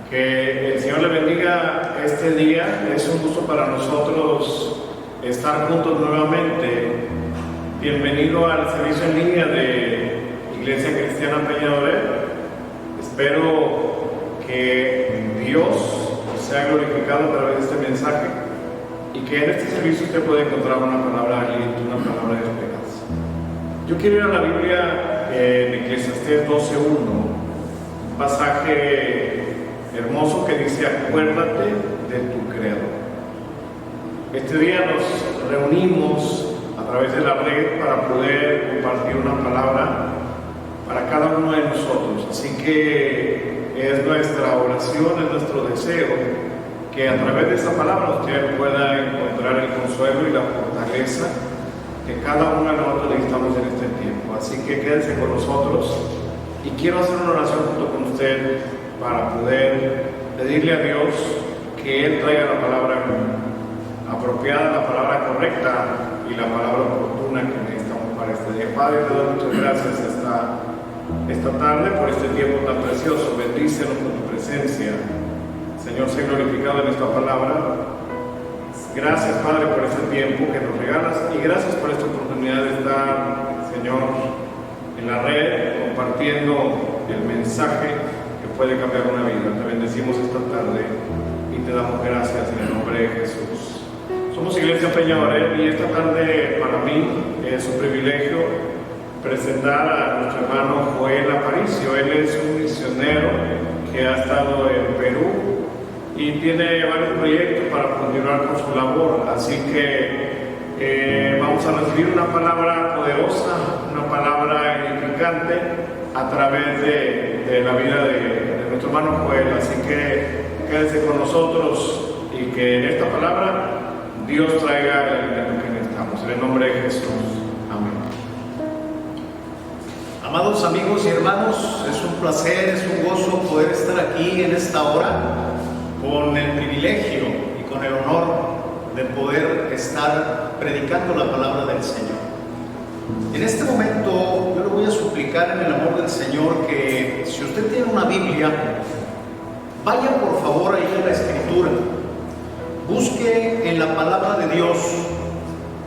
Que el Señor le bendiga este día. Es un gusto para nosotros estar juntos nuevamente. Bienvenido al servicio en línea de Iglesia Cristiana Peñadorel. Espero que Dios sea glorificado a través de este mensaje y que en este servicio usted pueda encontrar una palabra de aliento, una palabra de esperanza. Yo quiero ir a la Biblia en Eclesiastés 12:1, un pasaje hermoso que dice: acuérdate de tu Creador. Este día nos reunimos a través de la red para poder compartir una palabra para cada uno de nosotros. Así que es nuestra oración, es nuestro deseo que a través de esta palabra usted pueda encontrar el consuelo y la fortaleza que cada uno de nosotros necesitamos en este tiempo. Así que quédese con nosotros y quiero hacer una oración junto con usted para poder pedirle a Dios que Él traiga la palabra apropiada, la palabra correcta y la palabra oportuna que necesitamos para este día. Padre, te doy muchas gracias esta tarde por este tiempo tan precioso. Bendícenos con tu presencia. Señor, sé glorificado en esta palabra. Gracias, Padre, por este tiempo que nos regalas y gracias por esta oportunidad de estar, Señor, en la red compartiendo el mensaje puede cambiar una vida. Te bendecimos esta tarde y te damos gracias en el nombre de Jesús. Somos Iglesia Peñadorel y esta tarde para mí es un privilegio presentar a nuestro hermano Joel Aparicio. Él es un misionero que ha estado en Perú y tiene varios proyectos para continuar con su labor. Así que vamos a recibir una palabra poderosa, una palabra edificante a través de la vida de nuestro hermano Joel. Así que quédese con nosotros y que en esta palabra Dios traiga el alimento que necesitamos. En el nombre de Jesús. Amén. Amados amigos y hermanos, es un placer, es un gozo poder estar aquí en esta hora con el privilegio y con el honor de poder estar predicando la palabra del Señor. En este momento yo le voy a suplicar en el amor del Señor que si usted tiene una Biblia, vaya por favor ahí a la Escritura, busque en la palabra de Dios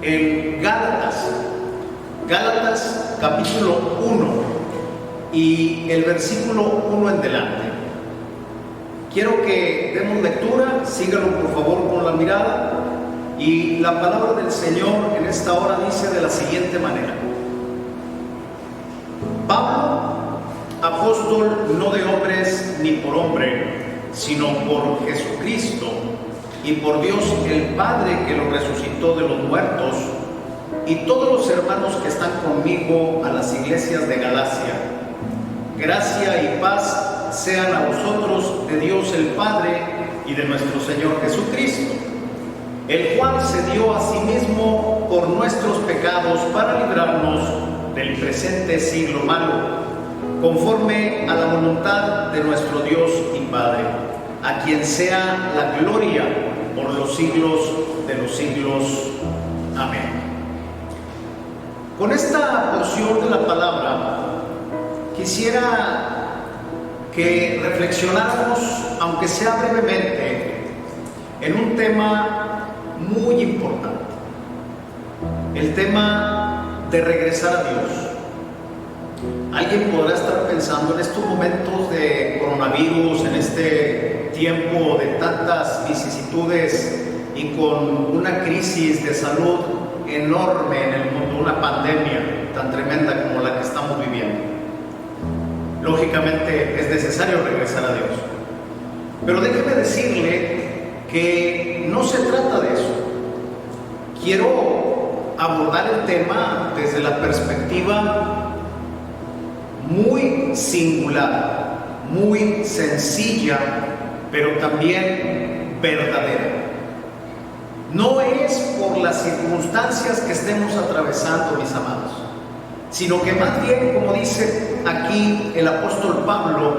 en Gálatas capítulo 1 y el versículo 1 en delante. Quiero que demos lectura, sígalo por favor con la mirada. Y la palabra del Señor en esta hora dice de la siguiente manera: Pablo, apóstol no de hombres ni por hombre, sino por Jesucristo y por Dios el Padre que lo resucitó de los muertos, y todos los hermanos que están conmigo a las iglesias de Galacia. Gracia y paz sean a vosotros de Dios el Padre y de nuestro Señor Jesucristo, el cual se dio a sí mismo por nuestros pecados para librarnos del presente siglo malo, conforme a la voluntad de nuestro Dios y Padre, a quien sea la gloria por los siglos de los siglos. Amén. Con esta porción de la palabra quisiera que reflexionáramos, aunque sea brevemente, en un tema muy importante: el tema de regresar a Dios. Alguien podrá estar pensando en estos momentos de coronavirus, en este tiempo de tantas vicisitudes y con una crisis de salud enorme en el mundo, una pandemia tan tremenda como la que estamos viviendo. Lógicamente es necesario regresar a Dios, pero déjeme decirle que no se trata de eso. Quiero abordar el tema desde la perspectiva muy singular, muy sencilla, pero también verdadera. No es por las circunstancias que estemos atravesando, mis amados, sino que más bien, como dice aquí el apóstol Pablo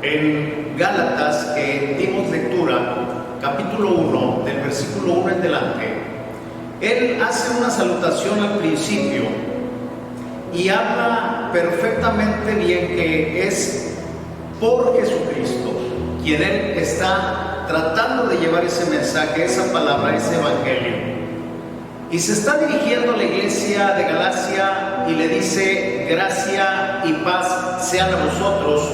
en Gálatas, que dimos lectura, capítulo 1, del versículo 1 en delante, él hace una salutación al principio y habla perfectamente bien que es por Jesucristo quien Él está tratando de llevar ese mensaje, esa palabra, ese evangelio. Y se está dirigiendo a la iglesia de Galacia y le dice: gracia y paz sean a vosotros.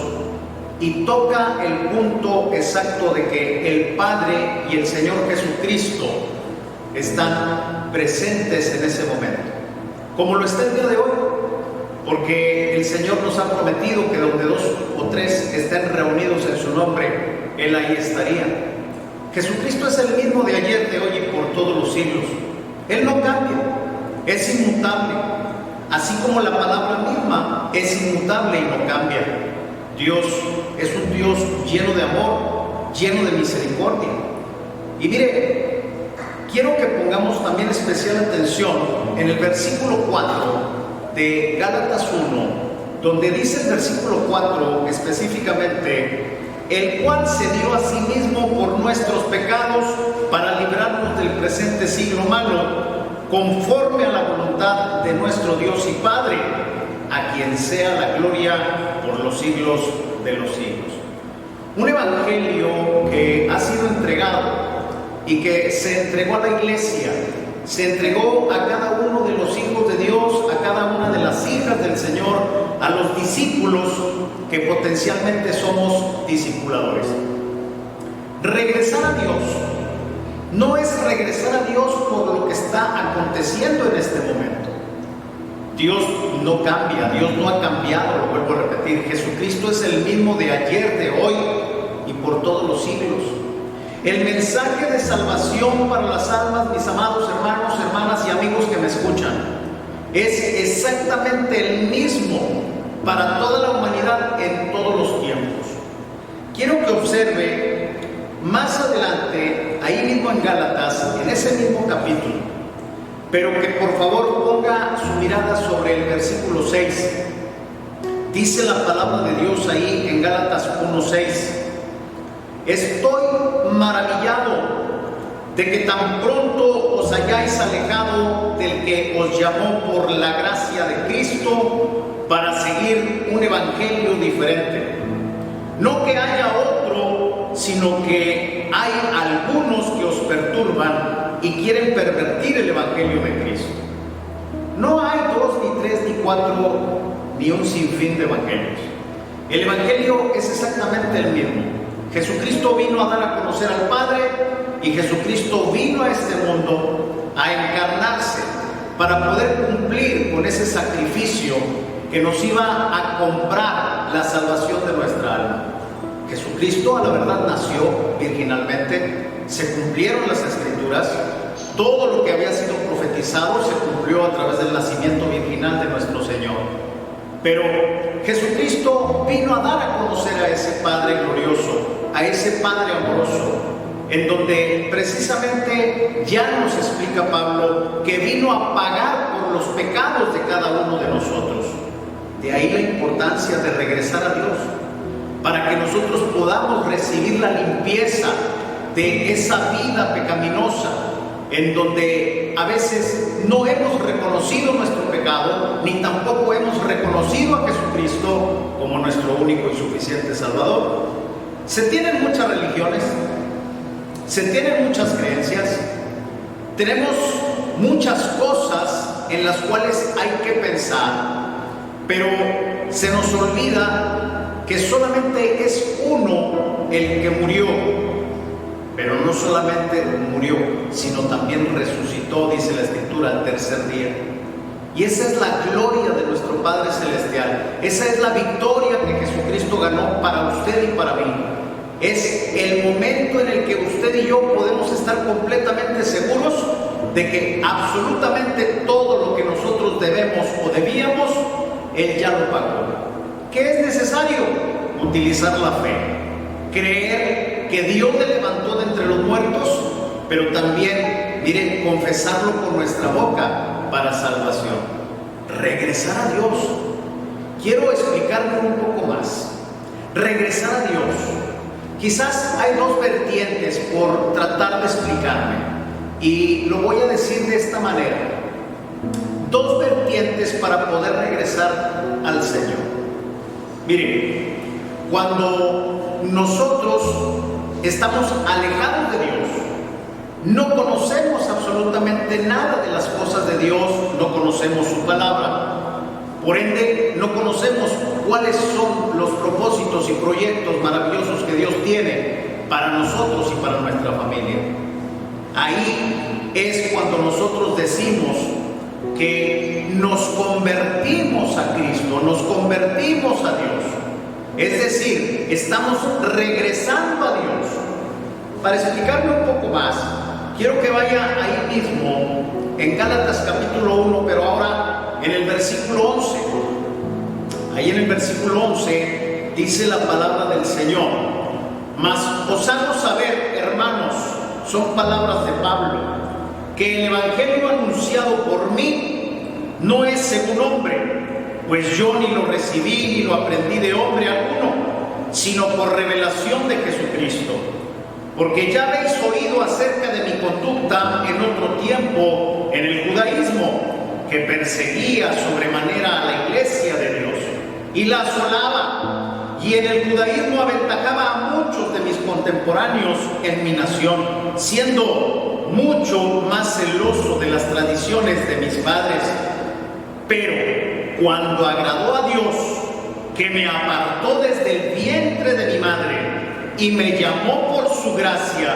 Y toca el punto exacto de que el Padre y el Señor Jesucristo están presentes en ese momento, como lo está el día de hoy, porque el Señor nos ha prometido que donde 2 o 3 estén reunidos en su nombre, Él ahí estaría. Jesucristo es el mismo de ayer, de hoy y por todos los siglos. Él no cambia, es inmutable, así como la palabra misma es inmutable y no cambia. Dios es un Dios lleno de amor, lleno de misericordia. Y mire, quiero que pongamos también especial atención en el versículo 4 de Gálatas 1, donde dice el versículo 4 específicamente: el cual se dio a sí mismo por nuestros pecados para librarnos del presente siglo malo, conforme a la voluntad de nuestro Dios y Padre, a quien sea la gloria por los siglos de los siglos. Un evangelio que ha sido entregado y que se entregó a la iglesia, se entregó a cada uno de los hijos de Dios, a cada una de las hijas del Señor, a los discípulos que potencialmente somos discipuladores. Regresar a Dios no es regresar a Dios por lo que está aconteciendo en este momento. Dios no cambia, Dios no ha cambiado, lo vuelvo a repetir. Jesucristo es el mismo de ayer, de hoy y por todos los siglos. El mensaje de salvación para las almas, mis amados hermanos, hermanas y amigos que me escuchan, es exactamente el mismo para toda la humanidad en todos los tiempos. Quiero que observe más adelante, ahí mismo en Gálatas, en ese mismo capítulo, pero que por favor ponga su mirada sobre el versículo 6. Dice la palabra de Dios ahí en Gálatas 1:6: estoy maravillado de que tan pronto os hayáis alejado del que os llamó por la gracia de Cristo para seguir un evangelio diferente. No que haya otro, sino que hay algunos que os perturban y quieren pervertir el evangelio de Cristo. No hay 2, ni 3, ni 4, ni un sinfín de evangelios. El evangelio es exactamente el mismo. Jesucristo vino a dar a conocer al Padre y Jesucristo vino a este mundo a encarnarse para poder cumplir con ese sacrificio que nos iba a comprar la salvación de nuestra alma. Jesucristo, a la verdad, nació virginalmente, se cumplieron las Escrituras, todo lo que había sido profetizado se cumplió a través del nacimiento virginal de nuestro Señor. Pero Jesucristo vino a dar a conocer a ese Padre glorioso, a ese Padre amoroso, en donde precisamente ya nos explica Pablo que vino a pagar por los pecados de cada uno de nosotros. De ahí la importancia de regresar a Dios, para que nosotros podamos recibir la limpieza de esa vida pecaminosa, en donde a veces no hemos reconocido nuestro pecado, ni tampoco hemos reconocido a Jesucristo como nuestro único y suficiente Salvador. Se tienen muchas religiones, se tienen muchas creencias, tenemos muchas cosas en las cuales hay que pensar, pero se nos olvida que solamente es uno el que murió, pero no solamente murió, sino también resucitó, dice la Escritura, al tercer día. Y esa es la gloria de nuestro Padre Celestial, esa es la victoria que Jesucristo ganó para usted y para mí. Es el momento en el que usted y yo podemos estar completamente seguros de que absolutamente todo lo que nosotros debemos o debíamos, Él ya lo pagó. ¿Qué es necesario? Utilizar la fe, creer que Dios le levantó de entre los muertos, pero también, miren, confesarlo con nuestra boca para salvación. Regresar a Dios. Quiero explicarme un poco más. Regresar a Dios. Quizás hay dos vertientes por tratar de explicarme, y lo voy a decir de esta manera. Dos vertientes para poder regresar al Señor. Miren, cuando nosotros estamos alejados de Dios. No conocemos absolutamente nada de las cosas de Dios, no conocemos su palabra. Por ende, no conocemos cuáles son los propósitos y proyectos maravillosos que Dios tiene para nosotros y para nuestra familia. Ahí es cuando nosotros decimos que nos convertimos a Cristo, nos convertimos a Dios. Es decir, estamos regresando a Dios. Para explicarme un poco más, quiero que vaya ahí mismo, en Gálatas capítulo 1, pero ahora en el versículo 11. Ahí en el versículo 11 dice la palabra del Señor: mas os hago saber, hermanos, son palabras de Pablo, que el evangelio anunciado por mí no es según hombre, pues yo ni lo recibí ni lo aprendí de hombre alguno, sino por revelación de Jesucristo. Porque ya habéis oído acerca de mi conducta en otro tiempo en el judaísmo, que perseguía sobremanera a la iglesia de Dios y la asolaba, y en el judaísmo aventajaba a muchos de mis contemporáneos en mi nación, siendo mucho más celoso de las tradiciones de mis padres. Pero cuando agradó a Dios, que me apartó desde el vientre de mi madre y me llamó por su gracia,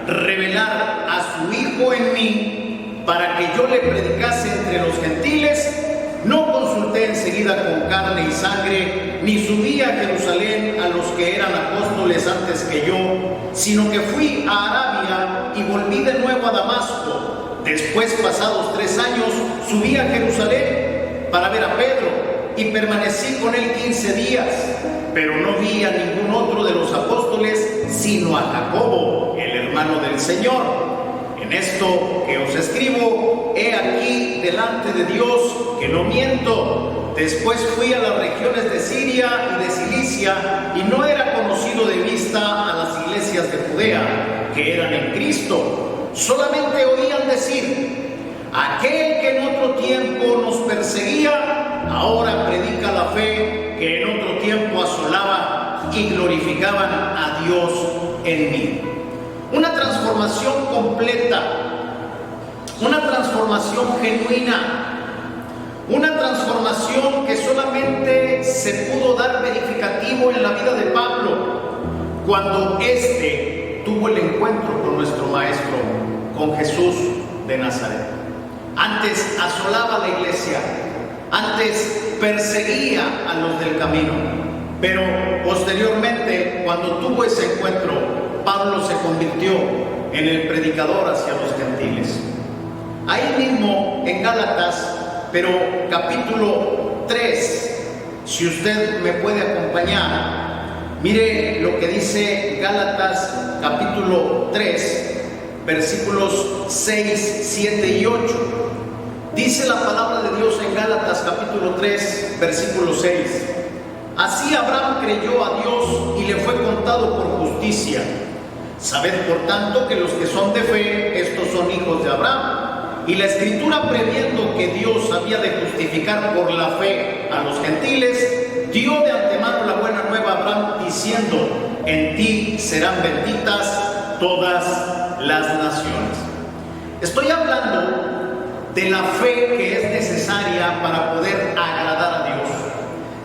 revelar a su Hijo en mí, para que yo le predicase entre los gentiles, no consulté enseguida con carne y sangre, ni subí a Jerusalén a los que eran apóstoles antes que yo, sino que fui a Arabia y volví de nuevo a Damasco. Después, pasados 3 años, subí a Jerusalén para ver a Pedro y permanecí con él 15 días, pero no vi a ningún otro de los apóstoles, sino a Jacobo, el hermano del Señor. En esto que os escribo, he aquí delante de Dios que no miento. Después fui a las regiones de Siria y de Cilicia, y no era conocido de vista a las iglesias de Judea, que eran en Cristo. Solamente oían decir: aquel que en otro tiempo nos perseguía, ahora predica la fe que en otro tiempo asolaba, y glorificaban a Dios en mí. Una transformación completa, una transformación genuina, una transformación que solamente se pudo dar verificativo en la vida de Pablo cuando éste tuvo el encuentro con nuestro Maestro, con Jesús de Nazaret. Antes asolaba la iglesia, antes perseguía a los del camino, pero posteriormente, cuando tuvo ese encuentro, Pablo se convirtió en el predicador hacia los gentiles. Ahí mismo en Gálatas, pero capítulo 3, si usted me puede acompañar, mire lo que dice Gálatas capítulo 3, versículos 6, 7 y 8. Dice la palabra de Dios en Gálatas capítulo 3, versículo 6. Así Abraham creyó a Dios y le fue contado por justicia. Sabed por tanto que los que son de fe, estos son hijos de Abraham. Y la Escritura, previendo que Dios había de justificar por la fe a los gentiles, dio de antemano la buena nueva a Abraham, diciendo: en ti serán benditas todas las naciones. Estoy hablando de la fe que es necesaria para poder agradar a Dios,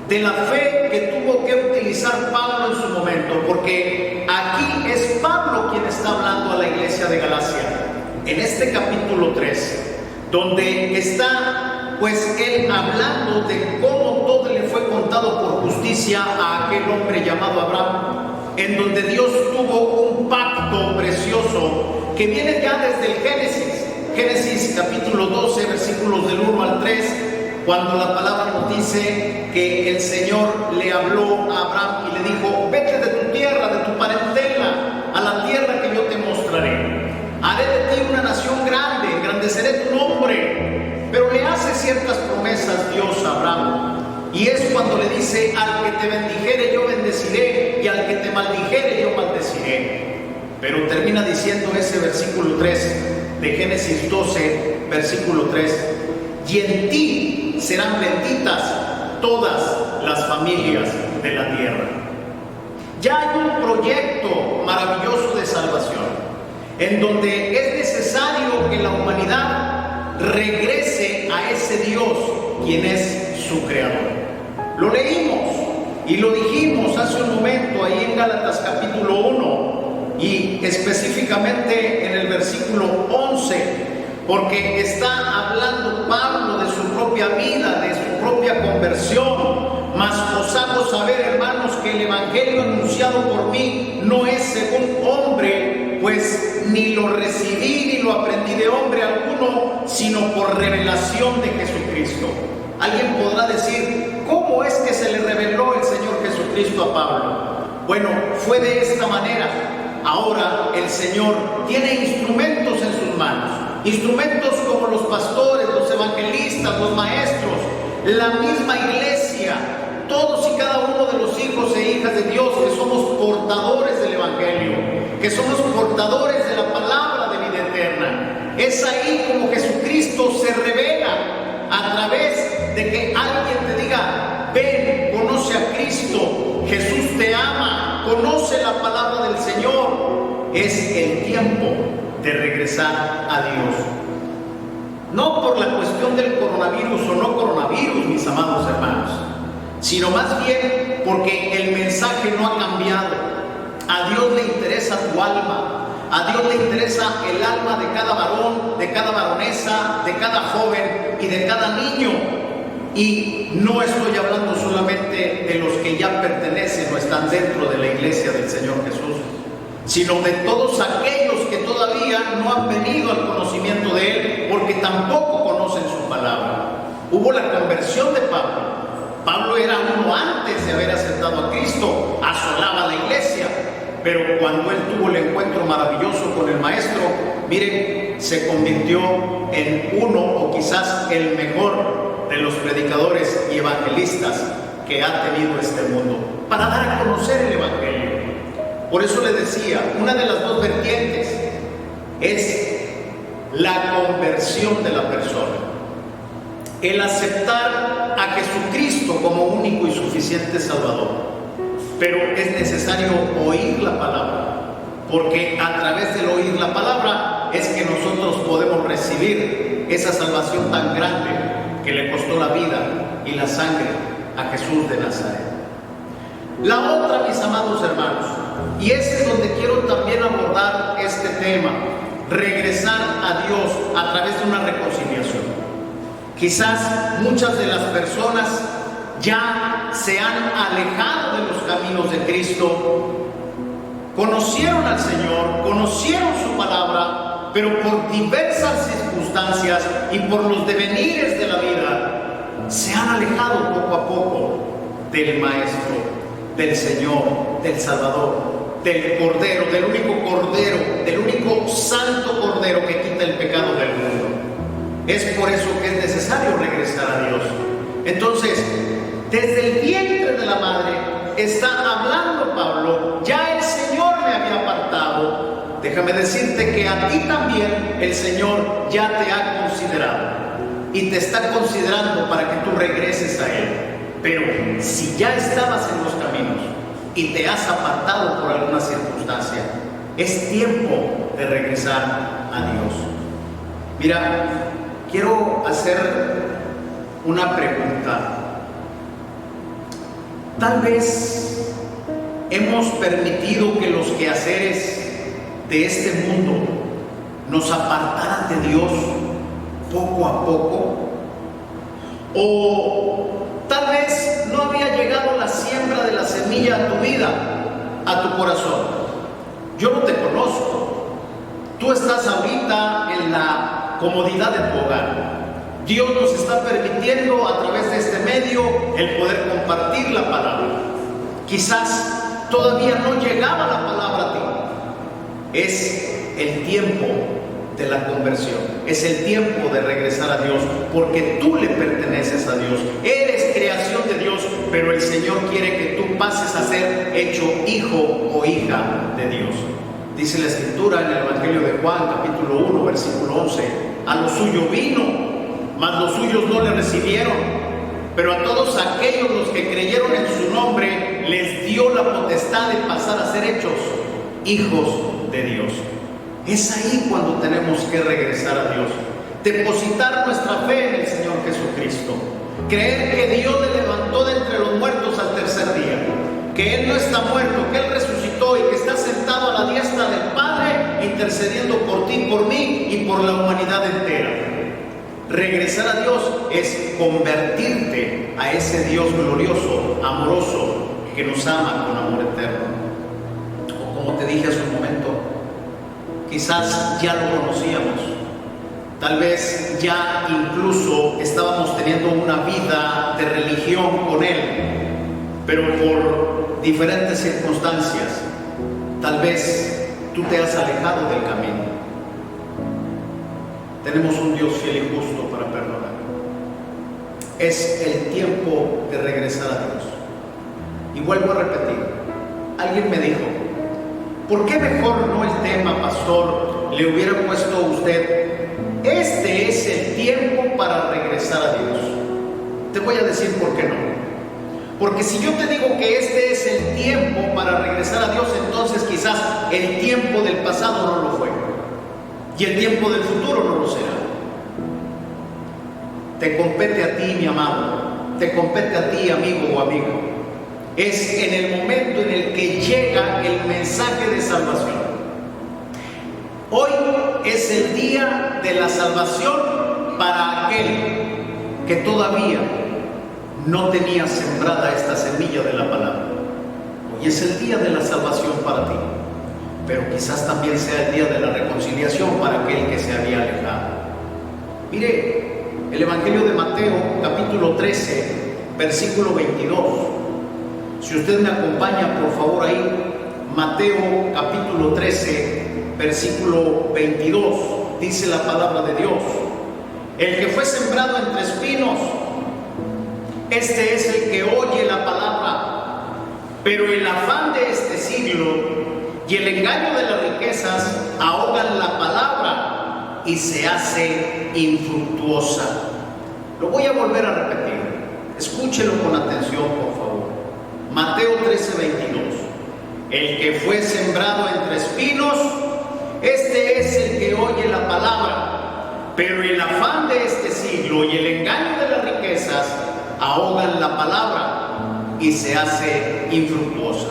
de la fe que tuvo que utilizar Pablo en su momento, porque aquí es Pablo quien está hablando a la iglesia de Galacia, en este capítulo 3, donde está pues él hablando de cómo todo le fue contado por justicia a aquel hombre llamado Abraham, en donde Dios tuvo un pacto precioso que viene ya desde el Génesis capítulo 12, versículos del 1 al 3, cuando la palabra nos dice que el Señor le habló a Abraham y le dijo: vete de tu tierra, de tu parentela, a la tierra que yo te mostraré. Haré de ti una nación grande, engrandeceré tu nombre. Pero le hace ciertas promesas Dios a Abraham, y es cuando le dice: al que te bendijere yo bendeciré, y al que te maldijere yo maldeciré. Pero termina diciendo ese versículo 3 de Génesis 12, versículo 3: y en ti serán benditas todas las familias de la tierra. Ya hay un proyecto maravilloso de salvación, en donde es necesario que la humanidad regrese a ese Dios, quien es su creador. Lo leímos y lo dijimos hace un momento ahí en Gálatas capítulo 1 y específicamente en el versículo 11, porque está hablando Pablo de su propia vida, de su propia conversión. Mas os hago saber, hermanos, que el evangelio anunciado por mí no es según hombre, pues ni lo recibí ni lo aprendí de hombre alguno, sino por revelación de Jesucristo. Alguien podrá decir, ¿cómo es que se le reveló el Señor Jesucristo a Pablo? Bueno, fue de esta manera. Ahora el Señor tiene instrumentos en sus manos, instrumentos como los pastores, los evangelistas, los maestros, la misma iglesia, todos y cada uno de los hijos e hijas de Dios que somos portadores del evangelio, que somos portadores de la palabra de vida eterna. Es ahí como Jesucristo se revela, a través de que alguien te diga, ven, conoce a Cristo, Jesús te ama, conoce la palabra del Señor. Es el tiempo de regresar a Dios. No por la cuestión del coronavirus o no coronavirus, mis amados hermanos, sino más bien porque el mensaje no ha cambiado. A Dios le interesa tu alma, a Dios le interesa el alma de cada varón, de cada varonesa, de cada joven y de cada niño. Y no estoy hablando solamente de los que ya pertenecen o están dentro de la iglesia del Señor Jesús, sino de todos aquellos que todavía no han venido al conocimiento de Él, porque tampoco conocen su palabra. Hubo la conversión de Pablo. Pablo era uno antes de haber aceptado a Cristo, asolaba la iglesia, pero cuando él tuvo el encuentro maravilloso con el Maestro, miren, se convirtió en uno o quizás el mejor de los predicadores y evangelistas que ha tenido este mundo, para dar a conocer el Evangelio. Por eso le decía, una de las dos vertientes es la conversión de la persona, el aceptar a Jesucristo como único y suficiente Salvador. Pero es necesario oír la palabra, porque a través del oír la palabra es que nosotros podemos recibir esa salvación tan grande que le costó la vida y la sangre a Jesús de Nazaret. La otra, mis amados hermanos, y ese es donde quiero también abordar este tema, regresar a Dios a través de una reconciliación. Quizás muchas de las personas ya se han alejado de los caminos de Cristo, conocieron al Señor, conocieron su palabra, pero por diversas circunstancias y por los devenires de la vida, se han alejado poco a poco del Maestro, del Señor, del Salvador, del Cordero, del único Santo Cordero que quita el pecado del mundo. Es por eso que es necesario regresar a Dios. Entonces, desde el vientre de la madre está hablando Pablo, ya el Señor me había apartado. Déjame decirte que a ti también el Señor ya te ha considerado y te está considerando para que tú regreses a Él. Pero si ya estabas en los caminos y te has apartado por alguna circunstancia, es tiempo de regresar a Dios. Mira, quiero hacer una pregunta. Tal vez hemos permitido que los quehaceres de este mundo nos apartaran de Dios poco a poco, o tal vez no había llegado la siembra de la semilla a tu vida, a tu corazón. Yo no te conozco. Tú estás ahorita en la comodidad de tu hogar. Dios nos está permitiendo a través de este medio el poder compartir la palabra. Quizás todavía no llegaba la palabra a ti. Es el tiempo de la conversión, es el tiempo de regresar a Dios, porque tú le perteneces a Dios, eres creación de Dios, pero el Señor quiere que tú pases a ser hecho hijo o hija de Dios. Dice la Escritura en el Evangelio de Juan, capítulo 1, versículo 11, a lo suyo vino, mas los suyos no le recibieron, pero a todos aquellos los que creyeron en su nombre, les dio la potestad de pasar a ser hechos hijos de Dios. Es ahí cuando tenemos que regresar a Dios, depositar nuestra fe en el Señor Jesucristo, creer que Dios le levantó de entre los muertos al tercer día, que Él no está muerto, que Él resucitó y que está sentado a la diestra del Padre, intercediendo por ti, por mí y por la humanidad entera. Regresar a Dios es convertirte a ese Dios glorioso, amoroso, que nos ama con amor eterno. O como te dije hace un momento, quizás ya lo conocíamos, tal vez ya incluso estábamos teniendo una vida de religión con Él, pero por diferentes circunstancias, tal vez tú te has alejado del camino. Tenemos un Dios fiel y justo para perdonar. Es el tiempo de regresar a Dios. Y vuelvo a repetir, alguien me dijo, ¿por qué mejor no el tema, pastor, le hubiera puesto a usted, este es el tiempo para regresar a Dios? Te voy a decir por qué no. Porque si yo te digo que este es el tiempo para regresar a Dios, entonces quizás el tiempo del pasado no lo fue. Y el tiempo del futuro no lo será. Te compete a ti, mi amado. Te compete a ti, amigo o amiga. Es en el momento en el que llega el mensaje de salvación. Hoy es el día de la salvación para aquel que todavía no tenía sembrada esta semilla de la palabra. Hoy es el día de la salvación para ti, pero quizás también sea el día de la reconciliación para aquel que se había alejado. Mire, el Evangelio de Mateo, capítulo 13, versículo 22. Si usted me acompaña, por favor, ahí, Mateo, capítulo 13, versículo 22, dice la palabra de Dios: el que fue sembrado entre espinos, este es el que oye la palabra, pero el afán de este siglo y el engaño de las riquezas ahogan la palabra y se hace infructuosa. Lo voy a volver a repetir, escúchelo con atención, por favor. Mateo 13, 22. El que fue sembrado entre espinos, este es el que oye la palabra, pero el afán de este siglo y el engaño de las riquezas ahogan la palabra y se hace infructuosa.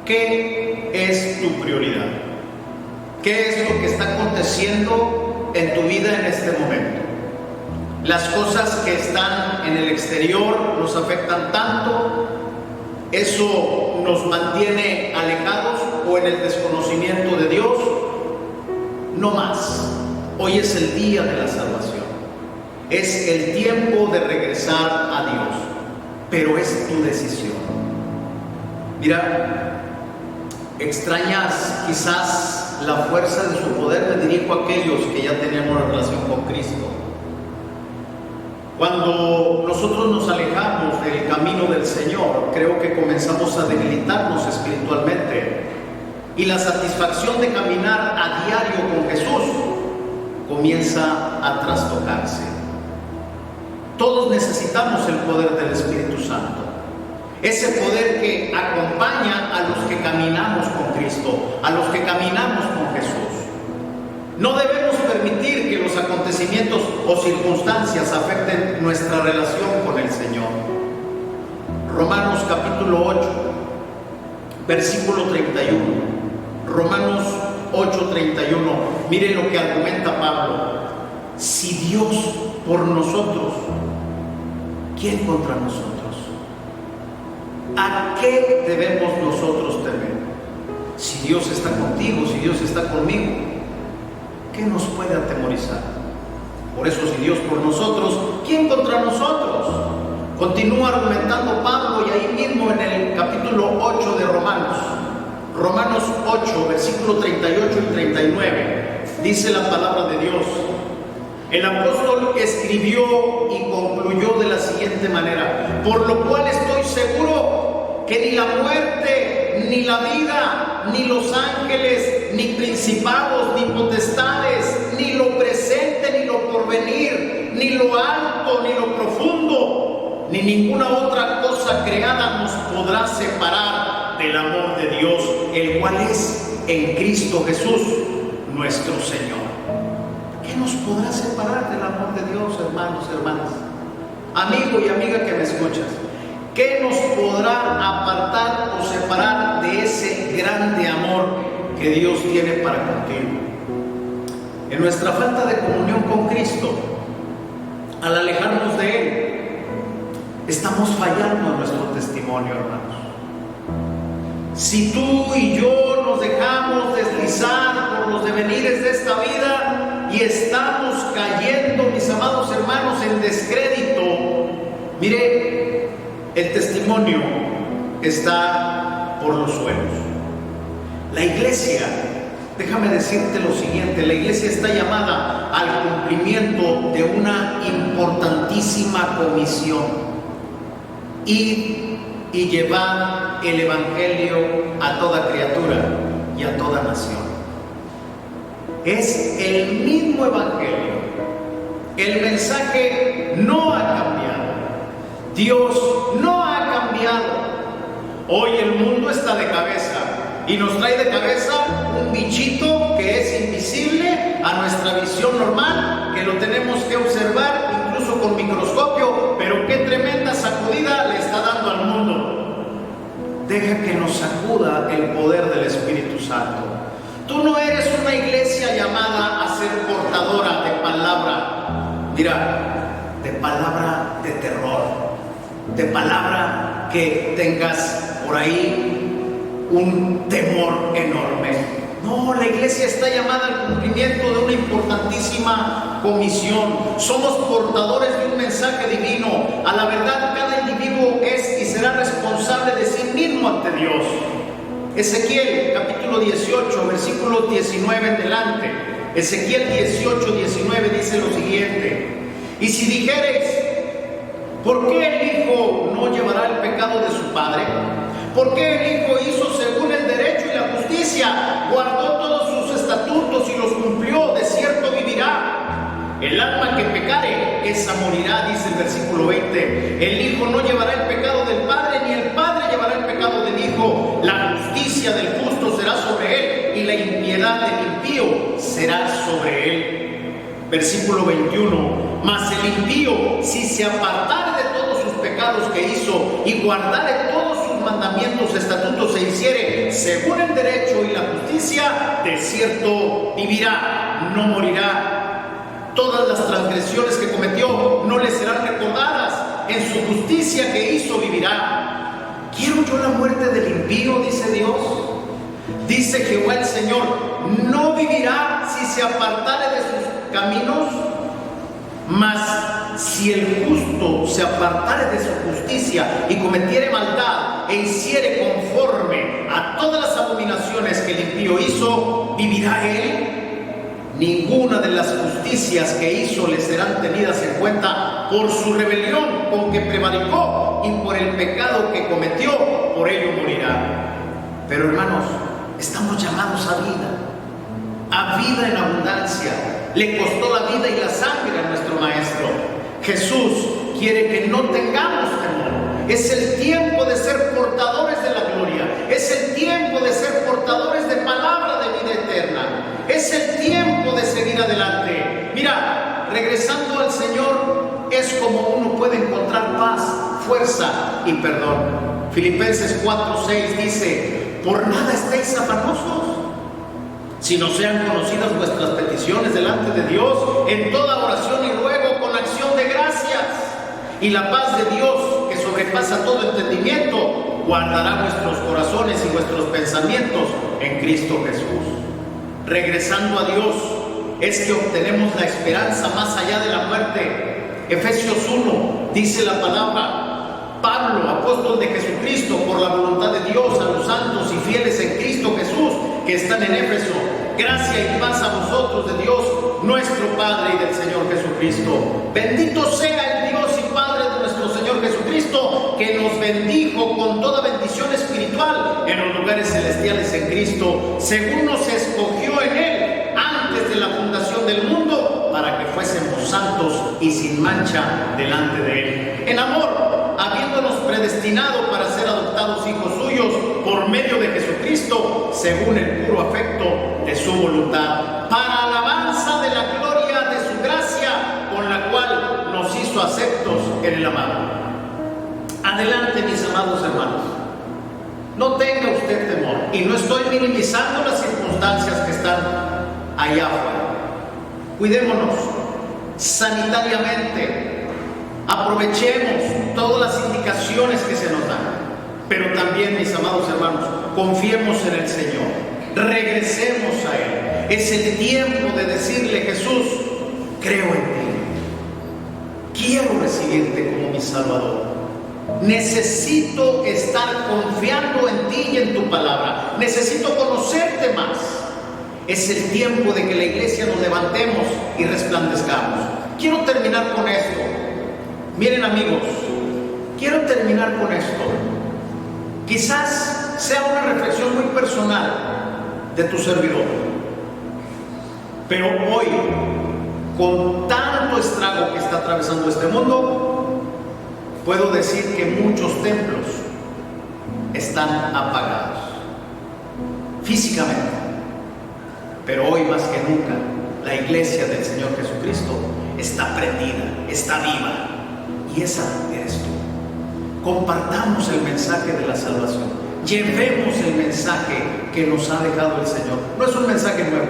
¿Qué es tu prioridad? ¿Qué es lo que está aconteciendo en tu vida en este momento? Las cosas que están en el exterior nos afectan tanto, eso nos mantiene alejados o en el desconocimiento de Dios. No más. Hoy es el día de la salvación. Es el tiempo de regresar a Dios, pero es tu decisión. Mira, extrañas quizás la fuerza de su poder. Me dirijo a aquellos que ya tenemos una relación con Cristo. Cuando nosotros nos alejamos del camino del Señor, creo que comenzamos a debilitarnos espiritualmente, y la satisfacción de caminar a diario con Jesús comienza a trastocarse. Todos necesitamos el poder del Espíritu Santo, ese poder que acompaña a los que caminamos con Cristo, a los que caminamos con Jesús. No debemos permitir que los acontecimientos o circunstancias afecten nuestra relación con el Señor. Romanos capítulo 8, versículo 31. Romanos 8, 31. Mire lo que argumenta Pablo. Si Dios por nosotros, ¿quién contra nosotros? ¿A qué debemos nosotros temer? Si Dios está contigo, si Dios está conmigo, ¿qué nos puede atemorizar? Por eso, si Dios por nosotros, ¿quién contra nosotros? Continúa argumentando Pablo, y ahí mismo en el capítulo 8 de Romanos, Romanos 8, versículo 38 y 39, dice la palabra de Dios. El apóstol escribió y concluyó de la siguiente manera: por lo cual estoy seguro que ni la muerte, ni la vida, ni los ángeles, ni principados, ni potestades, ni lo presente, ni lo porvenir, ni lo alto, ni lo profundo, ni ninguna otra cosa cosa creada nos podrá separar del amor de Dios, el cual es en Cristo Jesús, nuestro Señor? ¿Qué nos podrá separar del amor de Dios, hermanos, hermanas? Amigo y amiga que me escuchas, ¿qué nos podrá apartar o separar de ese grande amor que Dios tiene para contigo? En nuestra falta de comunión con Cristo, al alejarnos de Él, estamos fallando en nuestro testimonio, hermanos. Si tú y yo nos dejamos deslizar por los devenires de esta vida y estamos cayendo, mis amados hermanos, en descrédito, mire, el testimonio está por los suelos. La iglesia, déjame decirte lo siguiente, la iglesia está llamada al cumplimiento de una importantísima comisión: ir y llevar el evangelio a toda criatura y a toda nación. Es el mismo evangelio. El mensaje no ha cambiado. Dios no ha cambiado. Hoy el mundo está de cabeza y nos trae de cabeza un bichito que es invisible a nuestra visión normal, que lo tenemos que observar incluso con microscopio, pero qué tremenda sacudida le está dando al mundo. Deja que nos sacuda el poder del Espíritu Santo. Tú no eres una iglesia llamada a ser portadora de palabra, mira, de palabra de terror, de palabra que tengas por ahí un temor enorme. No, la iglesia está llamada al cumplimiento de una importantísima comisión. Somos portadores de un mensaje divino. A la verdad, cada individuo es y será responsable de sí mismo ante Dios. Ezequiel capítulo 18, versículos 19 en adelante. Ezequiel 18, 19 dice lo siguiente: y si dijereis, ¿por qué el hijo no llevará el pecado de su padre? ¿Por qué el hijo hizo según el derecho y la justicia? Guardó todos sus estatutos y los cumplió, de cierto vivirá. El alma que pecare, esa morirá, dice el versículo 20. El hijo no llevará el pecado del padre, ni el padre llevará el pecado del hijo. La justicia del justo será sobre él, y la impiedad del impío será sobre él. Versículo 21. Mas el impío, si se apartare de todos sus pecados que hizo, y guardare todos sus mandamientos, estatutos, e hiciere según el derecho y la justicia, de cierto vivirá, no morirá. Todas las transgresiones que cometió no le serán recordadas, en su justicia que hizo vivirá. ¿Quiero yo la muerte del impío?, dice Dios. Dice Jehová el Señor: no vivirá si se apartare de sus caminos. Mas si el justo se apartare de su justicia y cometiere maldad e hiciere conforme a todas las abominaciones que el impío hizo, ¿vivirá él? Ninguna de las justicias que hizo le serán tenidas en cuenta. Por su rebelión con que prevaricó y por el pecado que cometió, por ello morirá. Pero hermanos, estamos llamados a vida en abundancia. Le costó la vida y la sangre a nuestro Maestro. Jesús quiere que no tengamos temor. Es el tiempo de ser portadores de la gloria. Es el tiempo de ser portadores de palabra de vida eterna. Es el tiempo de seguir adelante. Mira, regresando al Señor es como uno puede encontrar paz, fuerza y perdón. Filipenses 4:6 dice: por nada estéis afanosos, sino sean conocidas vuestras peticiones delante de Dios en toda oración y ruego con acción de gracias. Y la paz de Dios, que sobrepasa todo entendimiento, guardará vuestros corazones y vuestros pensamientos en Cristo Jesús. Regresando a Dios es que obtenemos la esperanza más allá de la muerte. Efesios 1 dice la palabra: Pablo, apóstol de Jesucristo, por la voluntad de Dios, a los santos y fieles en Cristo Jesús que están en Éfeso, gracia y paz a vosotros de Dios nuestro Padre y del Señor Jesucristo. Bendito sea el Dios y Padre de nuestro Señor Jesucristo, que nos bendijo con toda bendición espiritual en los lugares celestiales en Cristo, según nos escogió en Él antes de la fundación del mundo, para que fuésemos santos y sin mancha delante de Él. En amor, habiéndonos predestinado para ser adoptados hijos suyos por medio de Jesucristo, según el puro afecto de su voluntad, para alabanza de la gloria de su gracia, con la cual nos hizo aceptos en el amado. Adelante, mis amados hermanos. No tenga usted temor, y no estoy minimizando las circunstancias que están allá afuera. Cuidémonos sanitariamente, aprovechemos todas las indicaciones que se nos dan, pero también, mis amados hermanos, confiemos en el Señor, regresemos a Él. Es el tiempo de decirle: Jesús, creo en ti, quiero recibirte como mi Salvador. Necesito estar confiando en ti y en tu palabra. Necesito conocerte más. Es el tiempo de que la iglesia nos levantemos y resplandezcamos. Quiero terminar con esto. Miren, amigos, quiero terminar con esto. Quizás sea una reflexión muy personal de tu servidor, pero hoy, con tanto estrago que está atravesando este mundo, puedo decir que muchos templos están apagados físicamente, pero hoy más que nunca la iglesia del Señor Jesucristo está prendida, está viva, y esa eres tú. Compartamos el mensaje de la salvación, llevemos el mensaje que nos ha dejado el Señor. No es un mensaje nuevo,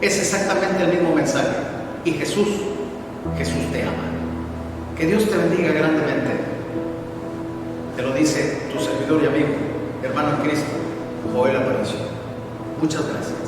es exactamente el mismo mensaje, y Jesús te ama. Que Dios te bendiga grandemente. Te lo dice tu servidor y amigo, hermano en Cristo, Joel Aparicio. Muchas gracias.